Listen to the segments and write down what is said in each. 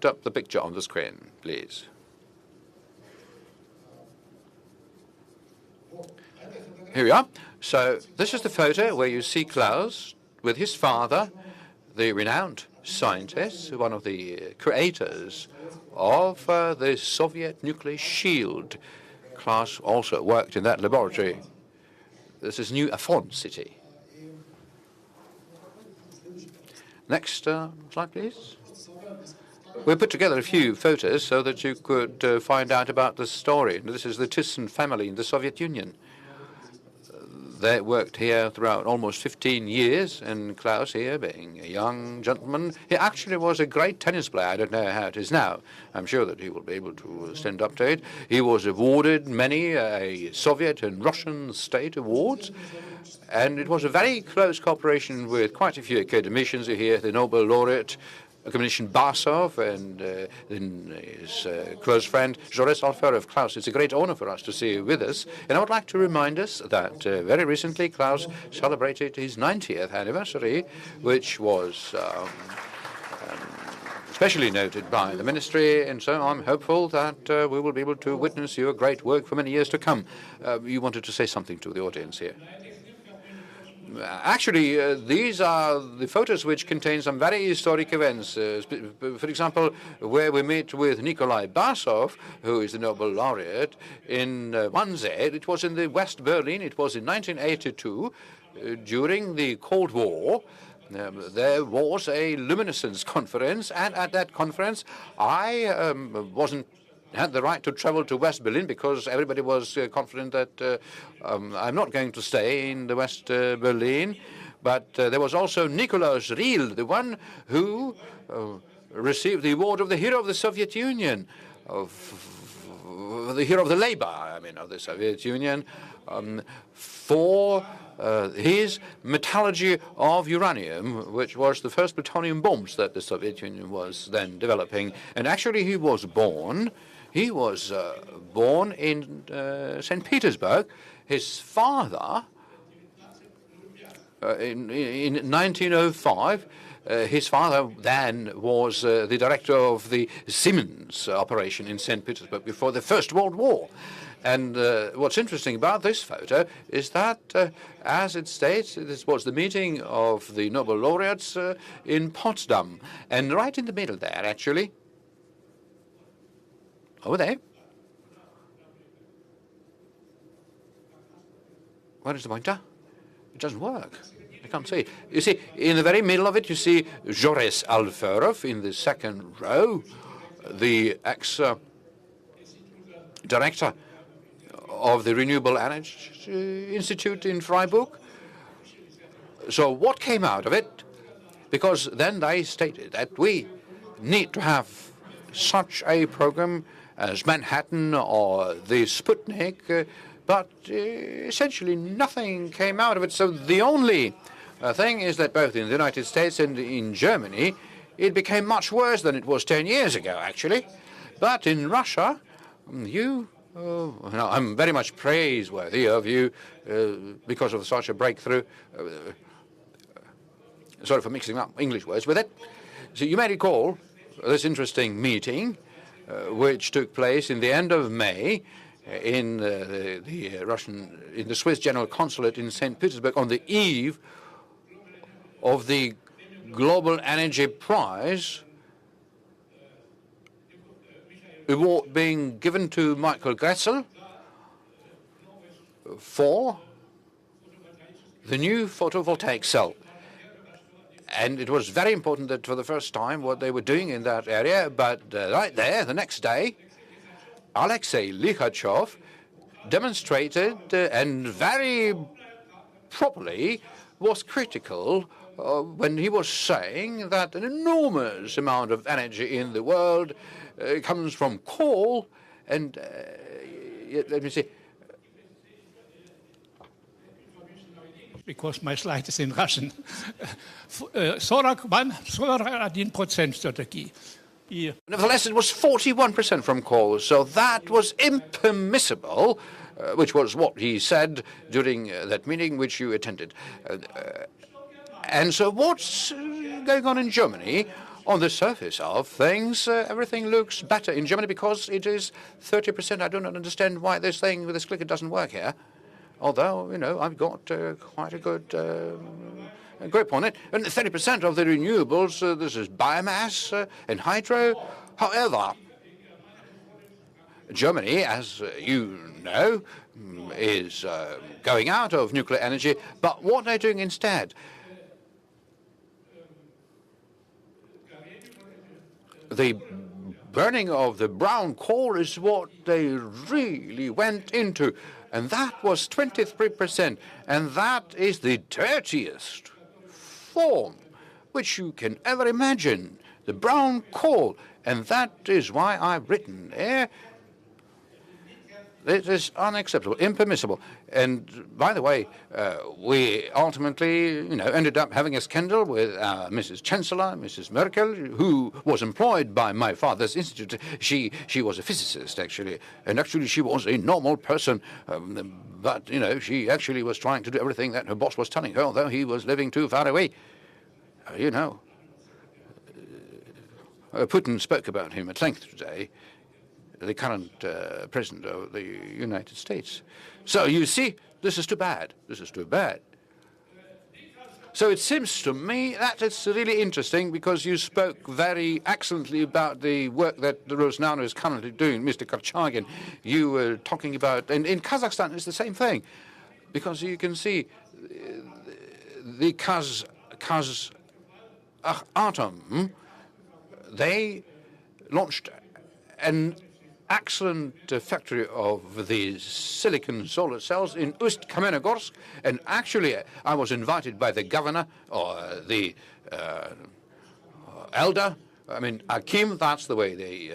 up the picture on the screen, please. Here we are. So this is the photo where you see Klaus with his father, the renowned scientist, one of the creators of the Soviet nuclear shield. Klaus also worked in that laboratory. This is New Afon City. Next slide, please. We put together a few photos so that you could find out about the story. This is the Thiessen family in the Soviet Union. They worked here throughout almost 15 years, and Klaus here, being a young gentleman, he actually was a great tennis player. I don't know how it is now. I'm sure that he will be able to stand up to it. He was awarded many Soviet and Russian state awards, and it was a very close cooperation with quite a few academicians here, the Nobel laureate, Commission Basov, and his close friend Joris Alferov. Klaus, it's a great honor for us to see you with us. And I would like to remind us that very recently Klaus celebrated his 90th anniversary, which was especially noted by the ministry. And so I'm hopeful that we will be able to witness your great work for many years to come. You wanted to say something to the audience here. Actually, these are the photos which contain some very historic events. For example, where we meet with Nikolai Basov, who is the Nobel laureate, in Wannsee. It was in the West Berlin. It was in 1982, during the Cold War. There was a luminescence conference, and at that conference, I had the right to travel to West Berlin because everybody was confident that I'm not going to stay in the West Berlin. But there was also Nikolaus Riel, the one who received the award of the Hero of the Soviet Union, the Hero of the Labor, of the Soviet Union, for his metallurgy of uranium, which was the first plutonium bombs that the Soviet Union was then developing. And actually he was born in St. Petersburg. His father, in 1905, his father then was the director of the Siemens operation in St. Petersburg before the First World War. And what's interesting about this photo is that, as it states, this was the meeting of the Nobel laureates in Potsdam. And right in the middle there, actually, over there. Where is the pointer? It doesn't work. I can't see. You see, in the very middle of it, you see Joris Alferov in the second row, the ex-director of the Renewable Energy Institute in Freiburg. So what came out of it? Because then they stated that we need to have such a program as Manhattan or the Sputnik, but essentially nothing came out of it. So the only thing is that both in the United States and in Germany, it became much worse than it was 10 years ago, actually. But in Russia, I'm very much praiseworthy of you because of such a breakthrough. Sorry for mixing up English words with it. So you may recall this interesting meeting which took place in the end of May in the Swiss General Consulate in St. Petersburg on the eve of the Global Energy Prize award being given to Michael Gretzel for the new photovoltaic cell. And it was very important that for the first time what they were doing in that area, but right there, the next day, Alexei Likhachev demonstrated and very properly was critical when he was saying that an enormous amount of energy in the world comes from coal, and let me see. Because my slide is in Russian. Solar 41% strategy. Nevertheless, it was 41% from coal, so that was impermissible, which was what he said during that meeting which you attended. And so what's going on in Germany? on the surface of things, everything looks better in Germany because it is 30%. I do not understand why this thing with this clicker doesn't work here. Although, I've got quite a good grip on it. And 30% of the renewables, this is biomass and hydro. However, Germany, as you know, is going out of nuclear energy. But what they're doing instead, the burning of the brown coal is what they really went into. And that was 23%. And that is the dirtiest form which you can ever imagine, the brown coal. And that is why I've written there, it is unacceptable, impermissible. And by the way, we ultimately, ended up having a scandal with Mrs. Chancellor, Mrs. Merkel, who was employed by my father's institute. She was a physicist, actually, and actually she was a normal person. But she actually was trying to do everything that her boss was telling her, although he was living too far away. Putin spoke about him at length today, the current president of the United States. So you see, this is too bad. This is too bad. So it seems to me that it's really interesting because you spoke very excellently about the work that the Rosnano is currently doing, Mr. Korchagin. You were talking about, and in Kazakhstan it's the same thing, because you can see the Atom, they launched an excellent factory of the silicon solar cells in Ust-Kamenogorsk, and actually I was invited by the governor, or the elder, Akim, that's the way they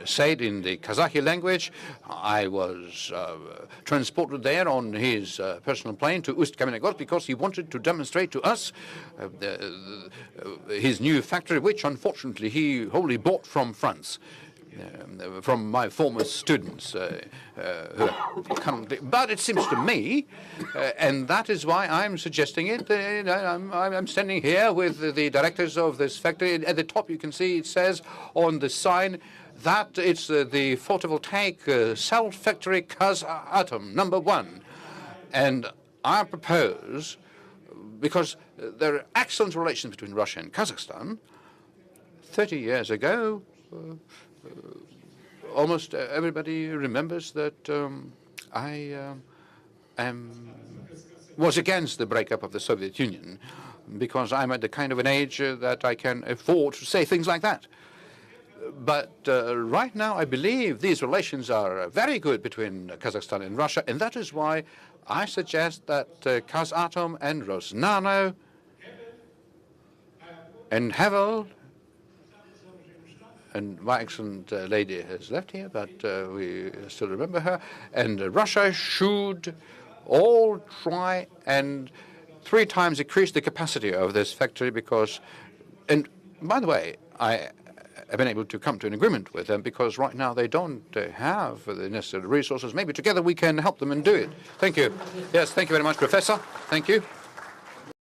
say it in the Kazakh language. I was transported there on his personal plane to Ust-Kamenogorsk because he wanted to demonstrate to us his new factory, which unfortunately he wholly bought from France. From my former students, but it seems to me, and that is why I'm suggesting it. I'm standing here with the directors of this factory. At the top, you can see it says on the sign that it's the photovoltaic cell factory Kazatom #1, and I propose, because there are excellent relations between Russia and Kazakhstan. 30 years ago. Almost everybody remembers that I was against the breakup of the Soviet Union because I'm at the kind of an age that I can afford to say things like that. But right now, I believe these relations are very good between Kazakhstan and Russia, and that is why I suggest that Kazatom and Rosnano and Havel, and my excellent lady has left here, but we still remember her, and Russia should all try and 3 times increase the capacity of this factory because, and by the way, I have been able to come to an agreement with them because right now they don't have the necessary resources. Maybe together we can help them and do it. Thank you. Yes, thank you very much, Professor. Thank you.